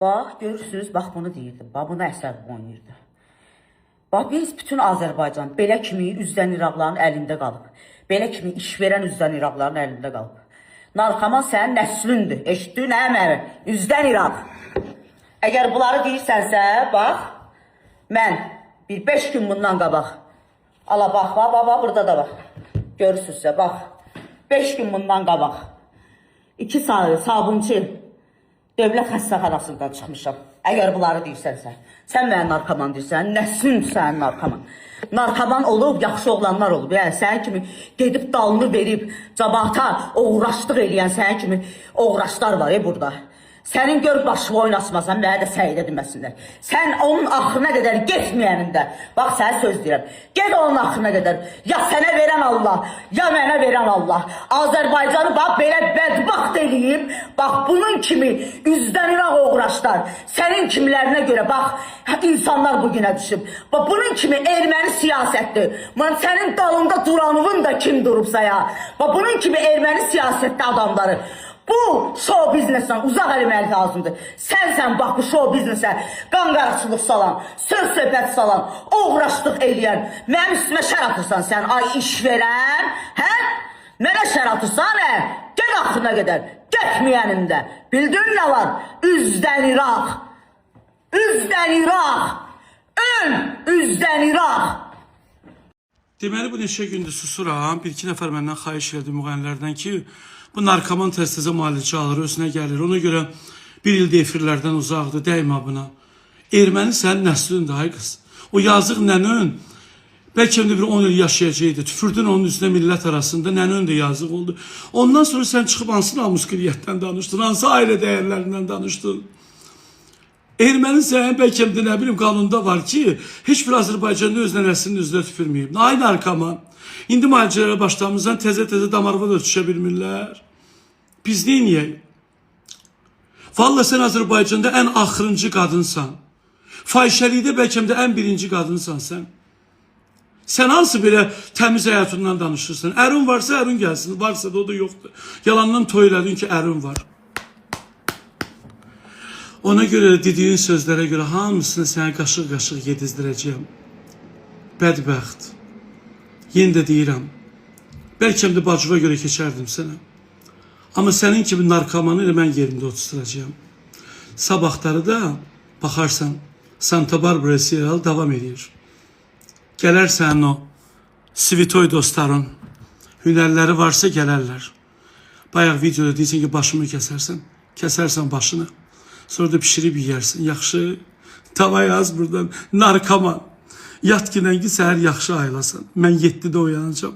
Bax, görürsünüz, bax bunu deyirdim. Bax, bunu əsər oynayırdı. Bax, biz bütün Azərbaycan belə kimi üzdən İraqların əlində qalıb. Belə kimi iş verən üzdən İraqların əlində qalıb. Narkoman sənin nəslündür. Eşitdin, hə məni? Üzdən İraq. Əgər bunları deyirsənsə, bax, mən bir 5 gün bundan qabaq. Ala, bax, burada da bax. Görürsünüzsə, bax. 5 gün bundan qabaq. 2 sabunçu dövlət xəstəxanasından çıxmışam. Əgər bunları deyirsənsə, sən mənə narkoman deyirsən, nəsin sənin narkoman? Narkoman olub, yaxşı oğlanlar olub. Yəni, sənin kimi gedib dalını verib, cabata uğraşlıq eləyən sənin kimi uğraşlar var burada. Sənin gör başımı oynasmasan, mənə də səyidə deməsinlər. Sən onun axırına qədər getməyənində, bax sənə söz deyirəm, get onun axırına qədər. Ya sənə verən Allah, ya mənə verən Allah. Azərbaycanı bax belə bədbaxt eləyib, bax bunun kimi üzdən İraq uğraşlar, sənin kimilərinə görə bax insanlar bugünə düşüb. Bax bunun kimi erməni siyasətdir. Sənin dalında duranının da kim durubsa ya. Bax bunun kimi erməni siyasətli adamları. Bu show biznesdən uzaq eləmək lazımdır. Sən bax bu show biznesə qanqaraçılıq salan, söz söhbət salan, uğraşlıq eləyən, mənim üstümə şər atırsan sən, ay iş verən, hə? Mənə şər atırsan, hə? Gəl axırına qədər, getməyənində. Bildin nə var? Üzdən İraq. Üzdən İraq. Öl, üzdən İraq. Deməli, bu neçə gündür susuram. Bir-iki nəfər məndən xahiş elədi müğənnilərdən ki, bu narkoman tez-tezə müalicə alır, özünə gəlir. Ona görə bir ildə efirlərdən uzaqdır, dəymə buna. Erməni sənin nəslündür, ay qız. O yazıq nənün, bəlkə bir 10 il yaşayacaqdı. Tüfürdün onun üzünə millət arasında, nənün də yazıq oldu. Ondan sonra sən çıxıb hansı namuskiliyyətdən danışdın, hansı ailə dəyərlərindən danışdın. Erməni sənin bəlkə də nə bilim qanunda var ki, heç bir Azərbaycanda öz nənəsinin üzünə tüpürməyib. Ay narkoman. İndi müalicələrə başlamızdan təzə damarva da düşə bilmirlər. Biz neyiniyək? Valla sən Azərbaycanda ən axırıncı qadınsan. Fahişəlikdə bəlkə də ən birinci qadınsan sən. Sən hansı belə təmiz həyatından danışırsan? Ərin varsa ərin gəlsin, varsa da o da yoxdur. Yalandan toy elədin ki, ərin var. Ona görə dediyin sözlərə görə hamısını sənə qaşıq-qaşıq yedizdirəcəyəm. Bədbəxt. Yenə də deyirəm, bəlkə də bacıva görə keçərdim sənə. Amma sənin kimi narkomanı ilə mən yerində oturacağım. Sabahları da baxarsan, Santa Barbara serial davam edir. Gələr sənin o svitoy dostların, hünərləri varsa gələrlər. Bayaq videoda deyirsən ki, başımı kəsərsən başını. Sonra da pişirib yiyərsin, yaxşı. Tava yaz buradan, narkoman. Yat ki, səhər yaxşı ayılasan. Mən 7-də oyanacağım.